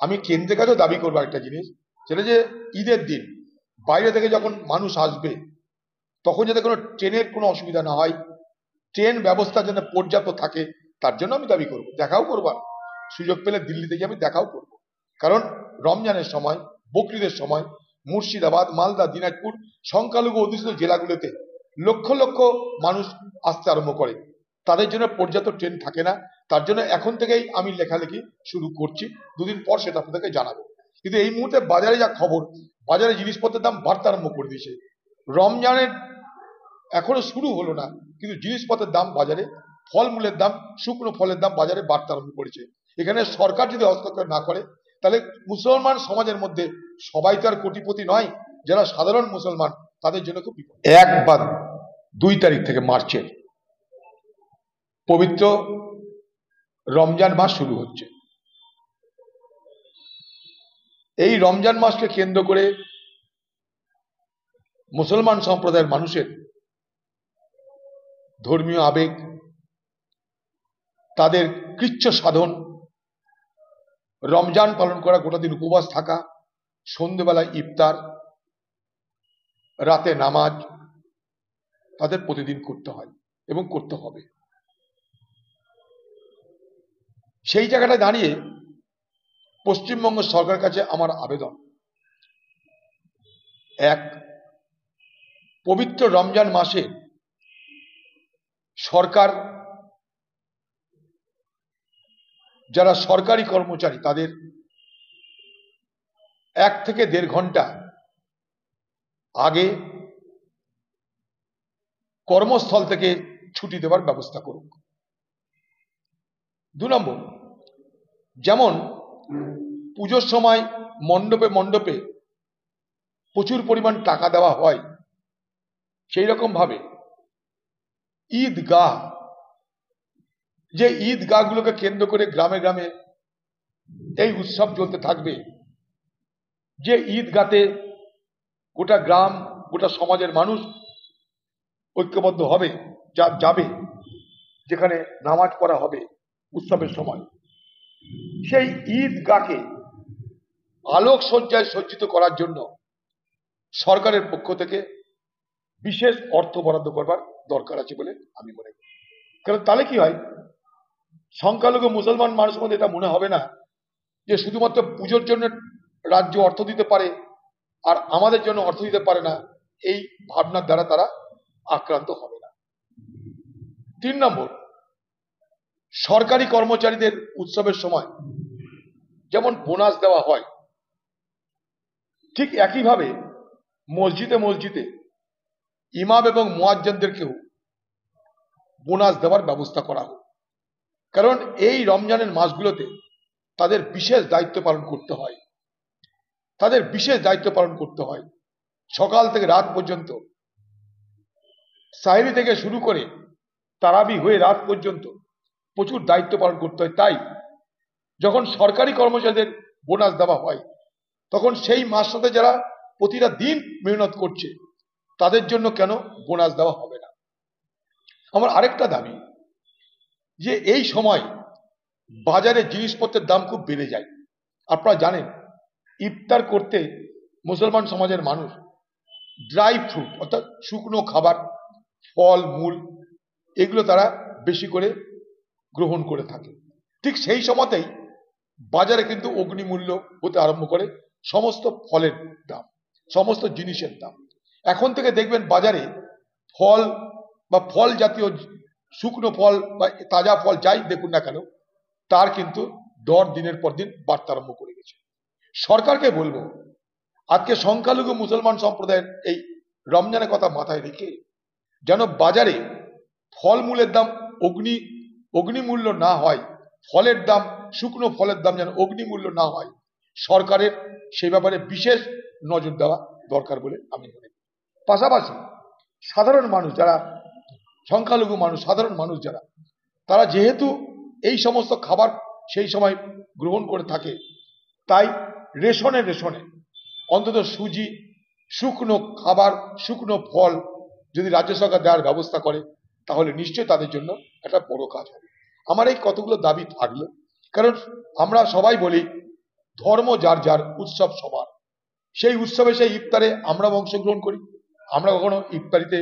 আমি কেন্দ্রের কাছেও দাবি করবো একটা জিনিস, সেটা যে ঈদের দিন বাইরে থেকে যখন মানুষ আসবে তখন যাতে কোনো ট্রেনের কোনো অসুবিধা না হয়, ট্রেন ব্যবস্থা যেন পর্যাপ্ত থাকে, তার জন্য আমি দাবি করব। দেখাও করবো, সুযোগ পেলে দিল্লিতে গিয়ে আমি দেখাও করব। কারণ রমজানের সময়, বকরিদের সময় মুর্শিদাবাদ, মালদা, দিনাজপুর সংখ্যালঘু অধ্যুষিত জেলাগুলোতে লক্ষ লক্ষ মানুষ আসতে আরম্ভ করে, তাদের জন্য পর্যাপ্ত ট্রেন থাকে না। তার জন্য এখন থেকেই আমি লেখালেখি শুরু করছি, দুদিন পর সেটা আপনাদেরকে জানাবো। কিন্তু এই মুহূর্তে বাজারে যা খবর, বাজারে জিনিসপত্রের দাম বাড়তে আরম্ভ করে দিয়েছে। রমজানের এখনো শুরু হলো না, কিন্তু জিনিসপত্রের দাম বাজারে, ফলমূলের দাম, শুকনো ফলের দাম বাজারে বাড়তে আরম্ভ করেছে। এখানে সরকার যদি হস্তক্ষেপ না করে, তাহলে মুসলমান সমাজের মধ্যে সবাই তো আর কোটিপতি নয়, যারা সাধারণ মুসলমান তাদের জন্য খুব বিপদ। 1 বা 2 তারিখ থেকে মার্চের পবিত্র রমজান মাস শুরু হচ্ছে। এই রমজান মাসকে কেন্দ্র করে মুসলমান সম্প্রদায়ের মানুষের ধর্মীয় আবেগ, তাদের কৃচ্ছ সাধন, রমজান পালন করা, গোটা দিন উপবাস থাকা, সন্ধ্যেবেলায় ইফতার, রাতে নামাজ, তাদের প্রতিদিন করতে হয় এবং করতে হবে। সেই জায়গাটায় দাঁড়িয়ে পশ্চিমবঙ্গ সরকারের কাছে আমার আবেদন, এক, পবিত্র রমজান মাসে সরকার, যারা সরকারি কর্মচারী তাদের 1 থেকে 1.5 ঘন্টা আগে কর্মস্থল থেকে ছুটি দেওয়ার ব্যবস্থা করুক। 2 নম্বর, যেমন পুজোর সময় মণ্ডপে মণ্ডপে প্রচুর পরিমাণ টাকা দেওয়া হয়, সেই রকম ভাবে ঈদগাহ, যে ঈদগাহগুলোকে কেন্দ্র করে গ্রামে গ্রামে এই উৎসব চলতে থাকবে, যে ঈদগাতে গোটা গ্রাম, গোটা সমাজের মানুষ ঐক্যবদ্ধ হবে, যাবে, যেখানে নামাজ পড়া হবে উৎসবের সময়, সেই ঈদগাহকে আলোক সজ্জায় সজ্জিত করার জন্য সরকারের পক্ষ থেকে বিশেষ অর্থ বরাদ্দ করবার দরকার আছে বলে আমি মনে করি। কারণ তাহলে কি হয়, সংখ্যালঘু মুসলমান মানুষের মধ্যে এটা মনে হবে না যে শুধুমাত্র পুজোর জন্য রাজ্য অর্থ দিতে পারে আর আমাদের জন্য অর্থ দিতে পারে না, এই ভাবনার দ্বারা তারা আক্রান্ত হবে না। 3 নম্বর, সরকারি কর্মচারীদের উৎসবের সময় যেমন বোনাস দেওয়া হয়, ঠিক একইভাবে মসজিদে মসজিদে ইমাম এবং মুয়াজ্জিনদেরকেও বোনাস দেওয়ার ব্যবস্থা করা হোক। কারণ এই রমজানের মাসগুলোতে তাদের বিশেষ দায়িত্ব পালন করতে হয়, তাদের বিশেষ দায়িত্ব পালন করতে হয়। সকাল থেকে রাত পর্যন্ত, সাহেরি থেকে শুরু করে তারাবি হয়ে রাত পর্যন্ত প্রচুর দায়িত্ব পালন করতে হয়। তাই যখন সরকারি কর্মচারীদের বোনাস দেওয়া হয়, তখন সেই মাসটাতে যারা প্রতিটা দিন মেহনত করছে তাদের জন্য কেন বোনাস দেওয়া হবে না? আমার আরেকটা দাবি, যে এই সময় বাজারে জিনিসপত্রের দাম খুব বেড়ে যায়। আপনারা জানেন, ইফতার করতে মুসলমান সমাজের মানুষ ড্রাই ফ্রুট অর্থাৎ শুকনো খাবার, ফল মূল, এগুলো তারা বেশি করে গ্রহণ করে থাকে। ঠিক সেই সময়তেই বাজারে কিন্তু অগ্নিমূল্য হতে আরম্ভ করে সমস্ত ফলের দাম, সমস্ত জিনিসের দাম। এখন থেকে দেখবেন বাজারে ফল বা ফল জাতীয় শুকনো ফল বা তাজা ফল যাই দেখুন না কেন, তার কিন্তু দর দিনের পর দিন বাড়তে আরম্ভ করে গেছে। সরকারকে বলবো, আজকে সংখ্যালঘু মুসলমান সম্প্রদায়ের এই রমজানের কথা মাথায় রেখে যেন বাজারে ফলমূলের দাম অগ্নিমূল্য না হয়, ফলের দাম, শুকনো ফলের দাম যেন অগ্নিমূল্য না হয়, সরকারের সেই ব্যাপারে বিশেষ নজর দেওয়া দরকার বলে আমি মনে করি। পাশাপাশি সাধারণ মানুষ যারা, সংখ্যালঘু মানুষ, সাধারণ মানুষ যারা, তারা যেহেতু এই সমস্ত খাবার সেই সময় গ্রহণ করে থাকে, তাই রেশনে রেশনে অন্তত সুজি, শুকনো খাবার, শুকনো ফল যদি রাজ্য সরকার দেওয়ার ব্যবস্থা করে, তাহলে নিশ্চয়ই তাদের জন্য একটা বড় কাজ হবে। আমার এই কতগুলো দাবি থাকলো, কারণ আমরা সবাই বলি ধর্ম যার যার, উৎসব সবার। সেই উৎসবে সেই ইফতারে আমরা অংশগ্রহণ করি, আমরা কখনো ইফতারিতে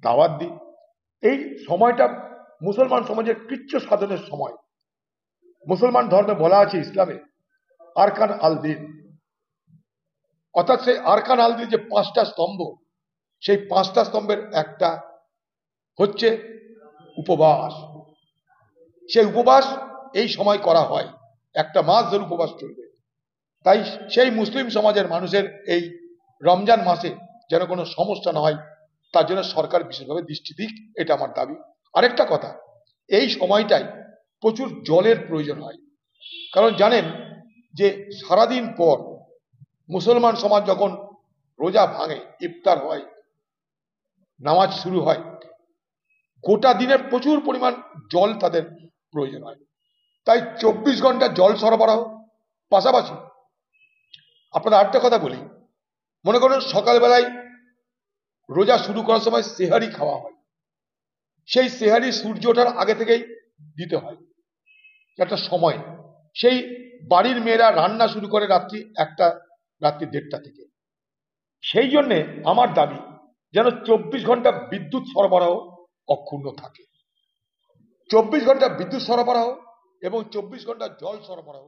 দাওয়াত দিই। এই সময়টা মুসলমান সমাজের কৃচ্ছ সাধনের সময়। মুসলমান ধর্মে বলা আছে ইসলামে আরকান আল দিন, অর্থাৎ সেই আরকান আল দিন যে পাঁচটা স্তম্ভ, সেই পাঁচটা স্তম্ভের একটা হচ্ছে উপবাস। সেই উপবাস এই সময় করা হয়, একটা মাস ধরে উপবাস চলবে। তাই সেই মুসলিম সমাজের মানুষের এই রমজান মাসে যেন কোনো সমস্যা না হয়, তার জন্য সরকার বিশেষভাবে দৃষ্টি দিক, এটা আমার দাবি। আরেকটা কথা, এই সময়টাই প্রচুর জলের প্রয়োজন হয়। কারণ জানেন যে সারাদিন পর মুসলমান সমাজ যখন রোজা ভাঙে, ইফতার হয়, নামাজ শুরু হয়, গোটা দিনের প্রচুর পরিমাণ জল তাদের প্রয়োজন হয়। তাই 24 ঘন্টা জল সরবরাহ, পাশাপাশি আপনাদের আরেকটা কথা বলি, মনে করুন সকালবেলায় রোজা শুরু করার সময় সেহারি খাওয়া হয়, সেই সেহারি সূর্য ওঠার আগে থেকেই দিতে হয় একটা সময়। সেই বাড়ির মেয়েরা রান্না শুরু করে রাত্রি 1টা, রাত্রি 1:30টা থেকে। সেই জন্যে আমার দাবি যেন 24 ঘন্টা বিদ্যুৎ সরবরাহ অক্ষুণ্ণ থাকে, 24 ঘন্টা বিদ্যুৎ সরবরাহ এবং 24 ঘন্টা জল সরবরাহ